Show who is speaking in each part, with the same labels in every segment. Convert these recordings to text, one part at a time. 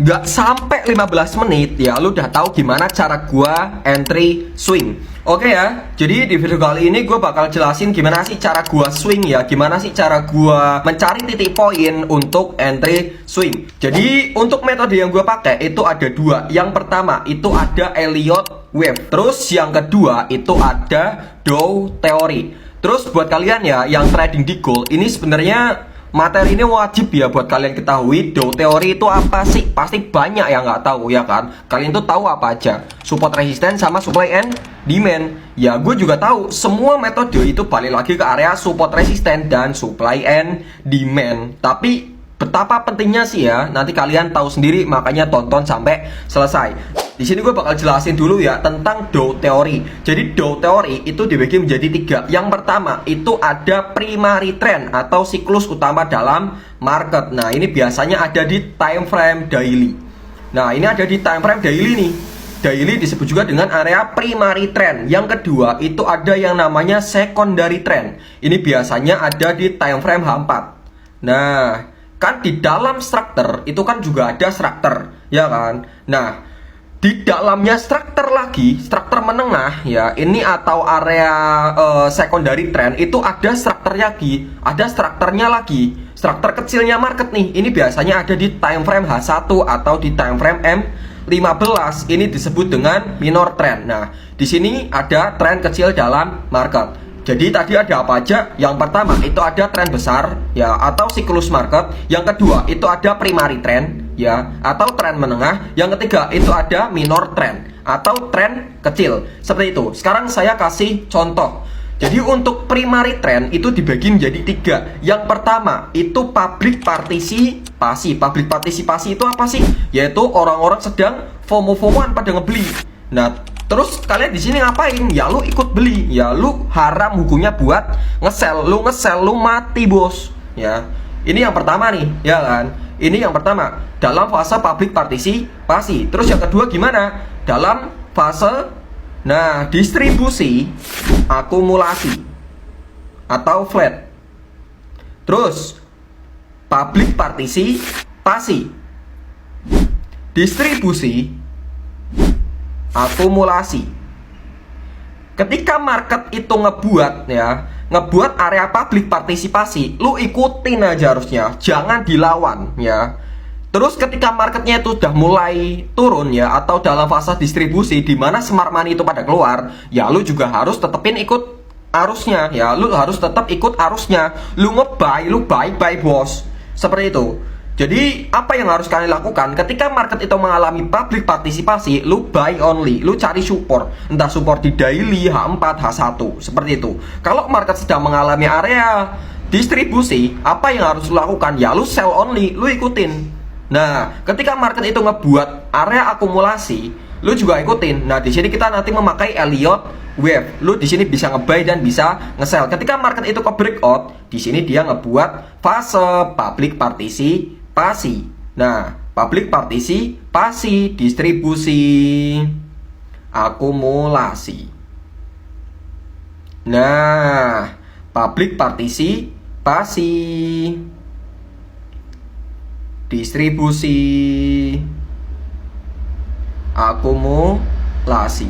Speaker 1: nggak sampai 15 menit ya lu udah tahu gimana cara gua entry swing. Oke ya, jadi di video kali ini gue bakal jelasin gimana sih cara gua swing ya, gimana sih cara gua mencari titik poin untuk entry swing. Jadi untuk metode yang gue pakai itu ada dua. Yang pertama itu ada Elliott Wave, terus yang kedua itu ada Dow Theory. Terus buat kalian ya yang trading di gold, ini sebenarnya materi ini wajib ya buat kalian ketahui. Dow Theory itu apa sih? Pasti banyak yang nggak tahu ya kan. Kalian tuh tahu apa aja? Support resisten sama supply and demand. Ya gue juga tahu semua metode itu balik lagi ke area support resisten dan supply and demand. Tapi betapa pentingnya sih ya, nanti kalian tahu sendiri, makanya tonton sampai selesai. Di sini gue bakal jelasin dulu ya tentang Dow Theory. Jadi Dow Theory itu dibagi menjadi tiga. Yang pertama itu ada primary trend atau siklus utama dalam market. Nah ini biasanya ada di time frame daily. Nah ini ada di time frame daily nih. Daily disebut juga dengan area primary trend. Yang kedua itu ada yang namanya secondary trend. Ini biasanya ada di time frame H4. Nah kan di dalam struktur itu kan juga ada struktur ya kan. Nah di dalamnya struktur lagi, struktur menengah ya, ini atau area secondary trend itu ada struktur lagi, ada strukturnya lagi, struktur kecilnya market nih. Ini biasanya ada di time frame H1 atau di time frame M15. Ini disebut dengan minor trend. Nah, di sini ada tren kecil dalam market. Jadi tadi ada apa aja? Yang pertama itu ada tren besar ya atau siklus market. Yang kedua itu ada primary trend ya atau tren menengah. Yang ketiga itu ada minor trend atau tren kecil. Seperti itu. Sekarang saya kasih contoh. Jadi untuk primary trend itu dibagi menjadi tiga. Yang pertama itu public partisipasi. Public partisipasi itu apa sih? Yaitu orang-orang sedang FOMO-FOMOan pada ngebeli. Nah, terus kalian di sini ngapain? Ya lu ikut beli. Ya lu haram hukumnya buat nge-sell. Lu nge-sell lu mati, bos. Ya. Ini yang pertama nih, ya kan? Ini yang pertama dalam fase public partisipasi. Terus yang kedua gimana? Dalam fase distribusi akumulasi atau flat. Terus public partisipasi, distribusi, akumulasi. Ketika market itu ngebuat area public partisipasi, lu ikutin aja harusnya, jangan dilawan ya. Terus ketika marketnya itu udah mulai turun ya atau dalam fase distribusi di mana smart money itu pada keluar, ya lu juga harus tetepin ikut arusnya ya, lu harus tetap ikut arusnya. Lu nge-buy, lu buy bos. Seperti itu. Jadi apa yang harus kalian lakukan ketika market itu mengalami public partisipasi? Lu buy only, lu cari support, entah support di daily, H4, H1, seperti itu. Kalau market sedang mengalami area distribusi, apa yang harus lu lakukan? Ya lu sell only, lu ikutin. Nah, ketika market itu ngebuat area akumulasi, lu juga ikutin. Nah, di sini kita nanti memakai Elliott Wave. Lu di sini bisa nge-buy dan bisa nge-sell. Ketika market itu ke breakout, di sini dia ngebuat fase public partisipasi. Nah, public partisipasi, distribusi, akumulasi. Nah, public partisipasi, distribusi, akumulasi.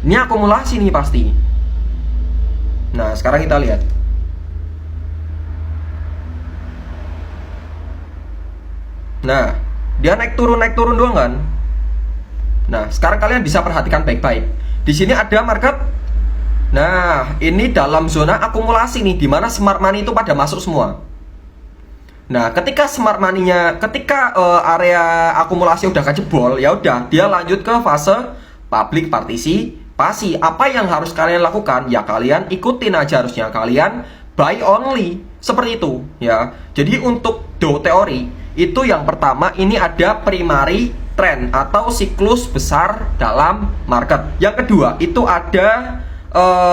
Speaker 1: Ini akumulasi nih pasti. Nah, sekarang kita lihat. Nah, dia naik turun doang kan? Nah, sekarang kalian bisa perhatikan baik-baik. Di sini ada market. Nah, ini dalam zona akumulasi nih, dimana smart money itu pada masuk semua. Nah, ketika smart money-nya, ketika area akumulasi udah kejebol, ya udah, dia lanjut ke fase public partisipasi. Apa yang harus kalian lakukan? Ya kalian ikutin aja harusnya, kalian buy only, seperti itu ya. Jadi untuk Dow Theory itu yang pertama ini ada primary trend atau siklus besar dalam market. Yang kedua itu ada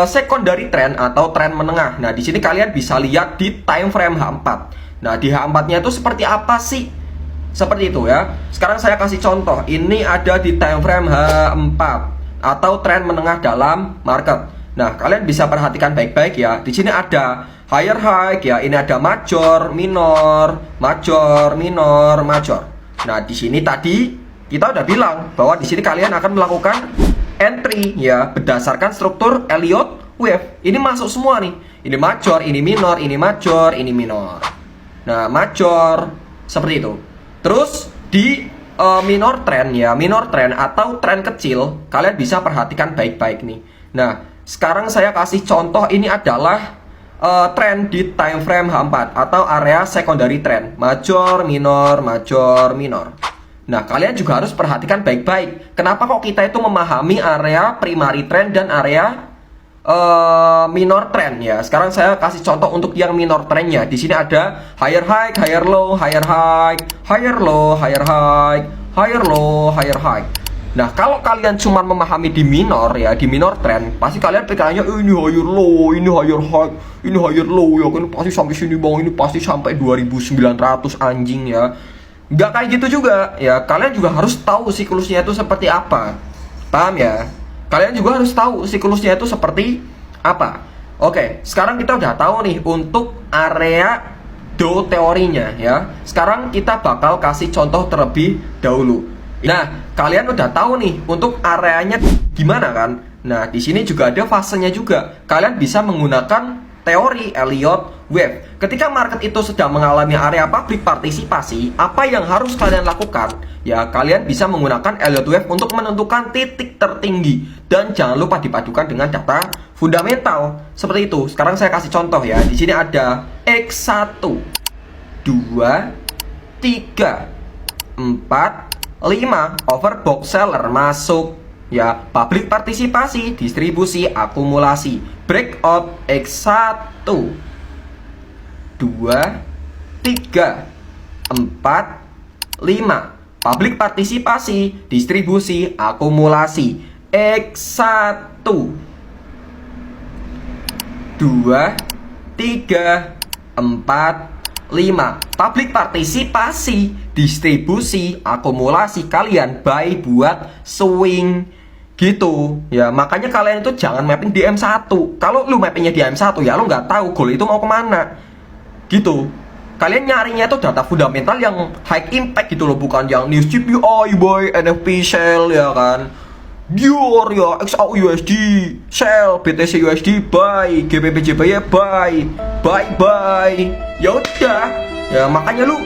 Speaker 1: secondary trend atau tren menengah. Nah, di sini kalian bisa lihat di time frame H4. Nah, di H4-nya itu seperti apa sih? Seperti itu ya. Sekarang saya kasih contoh. Ini ada di time frame H4 atau tren menengah dalam market. Nah, kalian bisa perhatikan baik-baik ya. Di sini ada higher high ya. Ini ada major, minor, major, minor, major. Nah, di sini tadi kita udah bilang bahwa di sini kalian akan melakukan entry ya berdasarkan struktur Elliott wave. Ini masuk semua nih. Ini major, ini minor, ini major, ini minor. Nah, major seperti itu. Terus di minor trend ya, minor trend atau tren kecil, kalian bisa perhatikan baik-baik nih. Nah, sekarang saya kasih contoh, ini adalah tren di time frame H4 atau area secondary trend, major, minor, major, minor. Nah, kalian juga harus perhatikan baik-baik. Kenapa kok kita itu memahami area primary trend dan area minor trend ya. Sekarang saya kasih contoh untuk yang minor trendnya. Di sini ada higher high, higher low, higher high, higher low, higher high, higher low, higher high. Nah, kalau kalian cuma memahami di minor ya, di minor trend, pasti kalian pikirannya ini higher low, ini higher high, ini higher low ya, kan pasti sampai sini bang, ini pasti sampai 2900 anjing ya. Nggak kayak gitu juga ya, kalian juga harus tahu siklusnya itu seperti apa. Paham ya? Kalian juga harus tahu siklusnya itu seperti apa. Oke, sekarang kita udah tahu nih untuk area Dow teorinya ya. Sekarang kita bakal kasih contoh terlebih dahulu. Nah, kalian udah tahu nih untuk areanya gimana kan? Nah, di sini juga ada fasenya juga. Kalian bisa menggunakan teori Elliott wave. Ketika market itu sedang mengalami area public partisipasi, apa yang harus kalian lakukan? Ya, kalian bisa menggunakan Elliott wave untuk menentukan titik tertinggi. Dan jangan lupa dipadukan dengan data fundamental. Seperti itu. Sekarang saya kasih contoh ya. Di sini ada X1, 2, 3, 4, 5 overbought seller masuk ya, public partisipasi, distribusi, akumulasi, breakout X1, 2, 3, 4, 5 public partisipasi, distribusi, akumulasi X1, 2, 3, 4, 5 public partisipasi, distribusi, akumulasi. Kalian buy buat swing gitu ya. Makanya kalian itu jangan mapping di M1. Kalau lu mappingnya di M1 ya lu nggak tahu goal itu mau kemana gitu. Kalian nyarinya itu data fundamental yang high impact gitu loh, bukan yang news CPI boy, NFP sell ya kan, Dior ya, XAU USD sell, BTC USD buy, GBP JPY buy, buy. Ya udah ya, makanya lu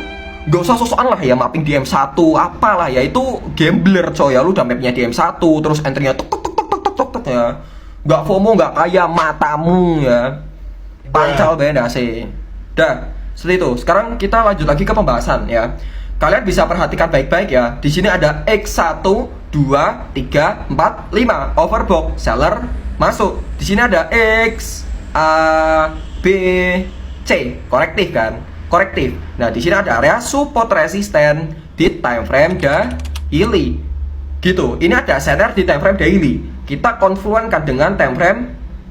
Speaker 1: gak usah sosokan lah ya mapping di M1 apalah ya, itu gambler coy ya. Lu udah mapnya di M1 terus entry-nya tok ya, gak FOMO, gak kaya matamu ya, pancal beda sih. Dah, seperti itu. Sekarang kita lanjut lagi ke pembahasan ya. Kalian bisa perhatikan baik-baik ya. Di sini ada X1, 2, 3, 4, 5 overbought seller masuk. Di sini ada X, A, B, C, korektif kan? Korektif. Nah, di sini ada area support resisten di time frame daily. Gitu. Ini ada center di time frame daily. Kita konfluenkan dengan time frame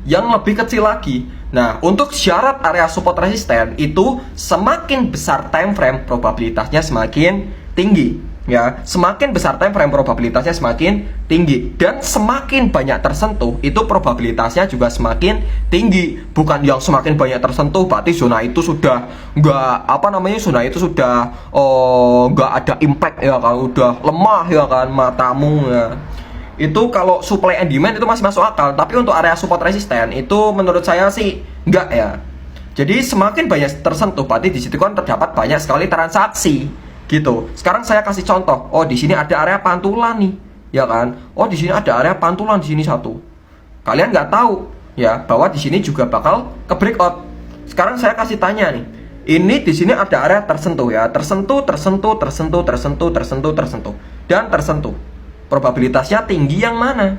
Speaker 1: yang lebih kecil lagi. Nah, untuk syarat area support resisten itu semakin besar time frame probabilitasnya semakin tinggi. Ya, semakin besar time frame probabilitasnya semakin tinggi, dan semakin banyak tersentuh itu probabilitasnya juga semakin tinggi. Bukan yang semakin banyak tersentuh berarti zona itu sudah zona itu sudah nggak ada impact ya kan, udah lemah ya kan matamu ya. Itu kalau supply and demand itu masih masuk akal, tapi untuk area support resisten itu menurut saya sih enggak ya. Jadi semakin banyak tersentuh berarti di situ kan terdapat banyak sekali transaksi gitu. Sekarang saya kasih contoh. Oh, di sini ada area pantulan nih, ya kan? Oh, di sini ada area pantulan di sini satu. Kalian nggak tahu ya bahwa di sini juga bakal ke breakout. Sekarang saya kasih tanya nih. Ini di sini ada area tersentuh ya, tersentuh dan tersentuh. Probabilitasnya tinggi yang mana?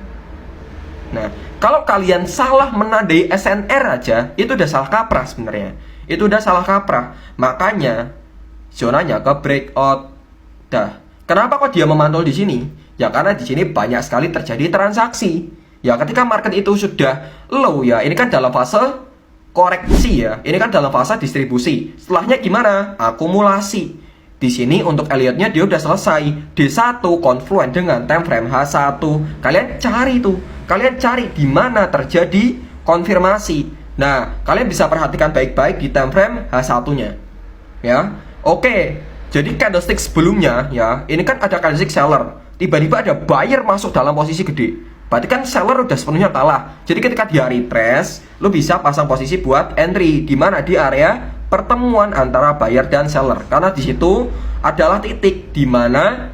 Speaker 1: Nah, kalau kalian salah menandai SNR aja, itu udah salah kaprah sebenarnya. Itu udah salah kaprah. Makanya zonanya ke breakout. Dah. Kenapa kok dia memantul di sini? Ya karena di sini banyak sekali terjadi transaksi. Ya ketika market itu sudah low ya, ini kan dalam fase koreksi ya. Ini kan dalam fase distribusi. Setelahnya gimana? Akumulasi. Di sini untuk Elliott-nya dia udah selesai. D1 konfluen dengan time frame H1. Kalian cari tuh. Kalian cari di mana terjadi konfirmasi. Nah, kalian bisa perhatikan baik-baik di time frame H1-nya. Ya. Oke. Jadi candlestick sebelumnya ya, ini kan ada candlestick seller. Tiba-tiba ada buyer masuk dalam posisi gede. Berarti kan seller udah sepenuhnya kalah. Jadi ketika dia retrace, lu bisa pasang posisi buat entry di mana di area pertemuan antara buyer dan seller. Karena di situ adalah titik di mana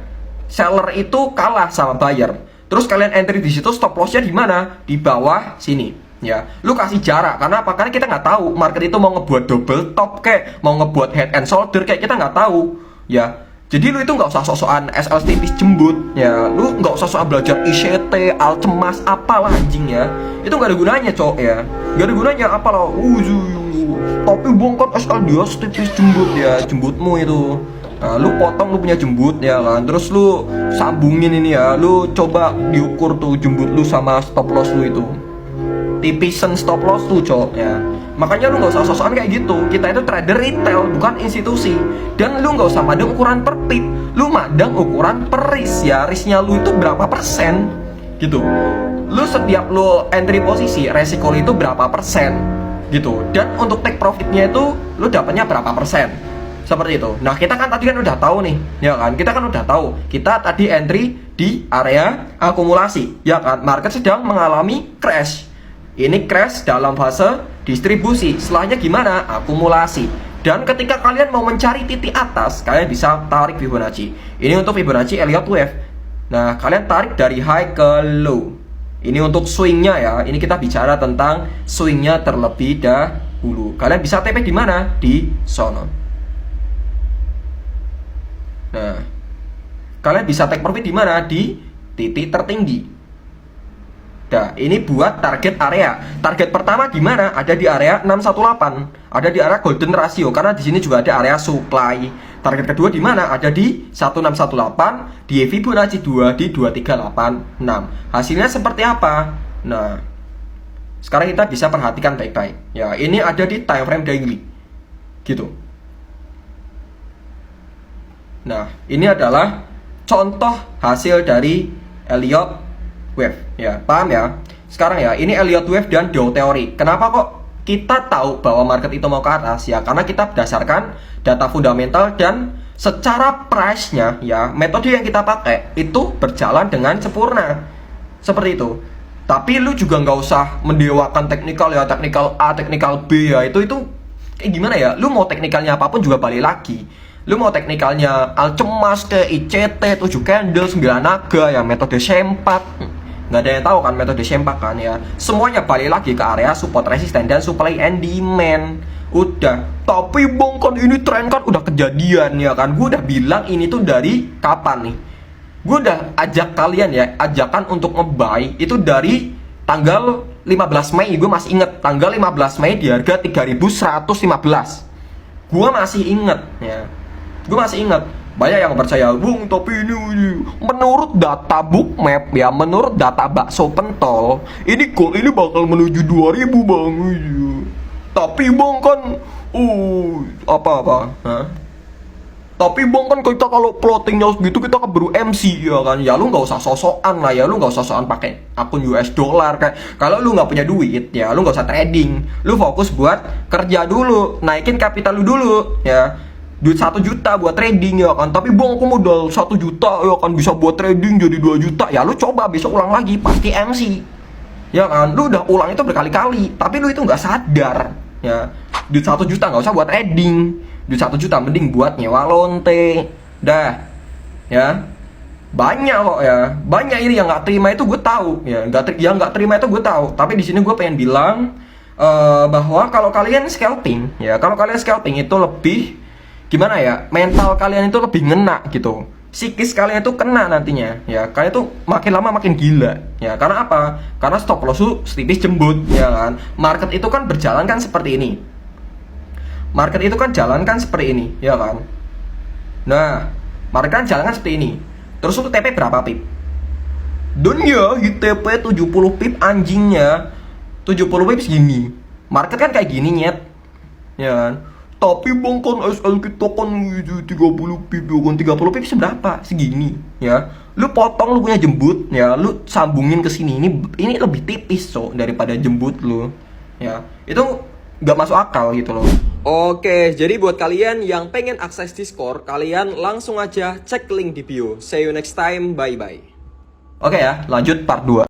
Speaker 1: seller itu kalah sama buyer. Terus kalian entry di situ, stop lossnya di mana? Di bawah sini. Ya, lu kasih jarak. Karena apa? Karena kita nggak tahu market itu mau ngebuat double top kayak, mau ngebuat head and shoulder kayak, kita nggak tahu. Ya, jadi lu itu nggak usah sok-sokan SL tipis jembut. Ya, lu nggak usah sok belajar ICT, Alcemas, apalah anjing ya. Itu nggak ada gunanya, cok ya. Nggak ada gunanya apalah. Tapi bongkot SL dia tipis jembut ya, jembutmu itu. Nah, lu potong lu punya jembut ya kan, terus lu sambungin ini ya, lu coba diukur tuh jembut lu sama stop loss lu itu. Tipisan stop loss tuh cok ya. Makanya lu nggak usah sok-sokan kayak gitu. Kita itu trader retail, bukan institusi. Dan lu nggak usah madang ukuran per pip, lu madang ukuran per risk ya. Risknya lu itu berapa persen gitu. Lu setiap lu entry posisi, resiko lu itu berapa persen gitu. Dan untuk take profitnya itu lu dapatnya berapa persen, seperti itu. Nah kita kan tadi kan udah tahu nih, ya kan? Kita kan udah tahu. Kita tadi entry di area akumulasi, ya kan? Market sedang mengalami crash. Ini crash dalam fase distribusi. Setelahnya gimana? Akumulasi. Dan ketika kalian mau mencari titik atas, kalian bisa tarik Fibonacci. Ini untuk Fibonacci Elliott Wave. Nah, kalian tarik dari high ke low. Ini untuk swingnya ya. Ini kita bicara tentang swingnya terlebih dahulu. Kalian bisa TP di mana? Di sono. Nah, kalian bisa take profit di mana? Di titik tertinggi. Nah, ini buat target area. Target pertama di mana? Ada di area 618. Ada di area golden ratio karena di sini juga ada area supply. Target kedua di mana? Ada di 1618, di Fibonacci 2 di 2386. Hasilnya seperti apa? Nah, sekarang kita bisa perhatikan baik-baik. Ya, ini ada di time frame daily. Gitu. Nah, ini adalah contoh hasil dari Elliott Wave, ya, paham ya? Sekarang ya, ini Elliott Wave dan Dow Theory. Kenapa kok kita tahu bahwa market itu mau ke atas? Ya, karena kita berdasarkan data fundamental dan secara price-nya, ya, metode yang kita pakai itu berjalan dengan sempurna. Seperti itu. Tapi lu juga nggak usah mendewakan teknikal ya, teknikal A, teknikal B ya. Itu kayak gimana ya? Lu mau teknikalnya apapun juga balik lagi. Lu mau teknikalnya Alcemas ke ICT, 7 candle, 9 naga ya, metode sempak. Nggak ada yang tahu kan metode sempak kan ya. Semuanya balik lagi ke area support resisten dan supply and demand. Udah. Tapi bang kan ini tren kan udah kejadian ya kan. Gue udah bilang ini tuh dari kapan nih. Gue udah ajak kalian ya, ajakan untuk nge-buy itu dari tanggal 15 Mei. Gue masih inget tanggal 15 Mei di harga 3115. Gue masih inget ya. Gue masih inget. Banyak yang percaya, Bung, tapi ini menurut data Bookmap ya, menurut data bakso pentol, ini gold ini bakal menuju 2000 bang. Tapi bang kan, apa-apa? Tapi bang kan kita kalau plottingnya gitu kita keburu MC ya kan. Ya lu nggak usah sosokan lah ya, lu nggak usah sosokan pakai akun US dollar kayak. Kalau lu nggak punya duit ya, lu nggak usah trading. Lu fokus buat kerja dulu, naikin kapital lu dulu ya. Duit 1 juta buat trading ya kan. Tapi bang aku modal 1 juta ya kan, bisa buat trading jadi 2 juta. Ya lu coba besok ulang lagi, pasti MC. Ya kan, lu udah ulang itu berkali-kali, tapi lu itu nggak sadar ya. Duit 1 juta nggak usah buat trading. Duit 1 juta mending buat nyewa lonte. Dah. Ya. Banyak kok ya. Banyak ini yang nggak terima itu gue tahu ya. Yang nggak terima itu gue tahu. Tapi di sini gue pengen bilang bahwa kalau kalian scalping ya, kalau kalian scalping itu lebih gimana ya, mental kalian itu lebih ngena gitu, psikis kalian itu kena nantinya ya. Kalian tuh makin lama makin gila ya. Karena apa? Karena stop loss tuh tipis jembut ya kan. Market itu kan berjalan kan seperti ini. Market itu kan jalan kan seperti ini ya kan. Nah, market kan jalan kan seperti ini. Terus untuk TP berapa pip? Dunia TP 70 pip anjingnya. 70 pip segini. Market kan kayak gini nyet. Ya kan. Tapi bang kan SL kita kan 30 pip ya kan. 30 pip seberapa? Segini ya. Lu potong lu punya jembut ya, lu sambungin ke sini. Ini lebih tipis so daripada jembut lu. Ya. Itu nggak masuk akal gitu loh. Oke, jadi buat kalian yang pengen akses Discord, kalian langsung aja cek link di bio. See you next time, bye-bye. Oke ya, lanjut part 2.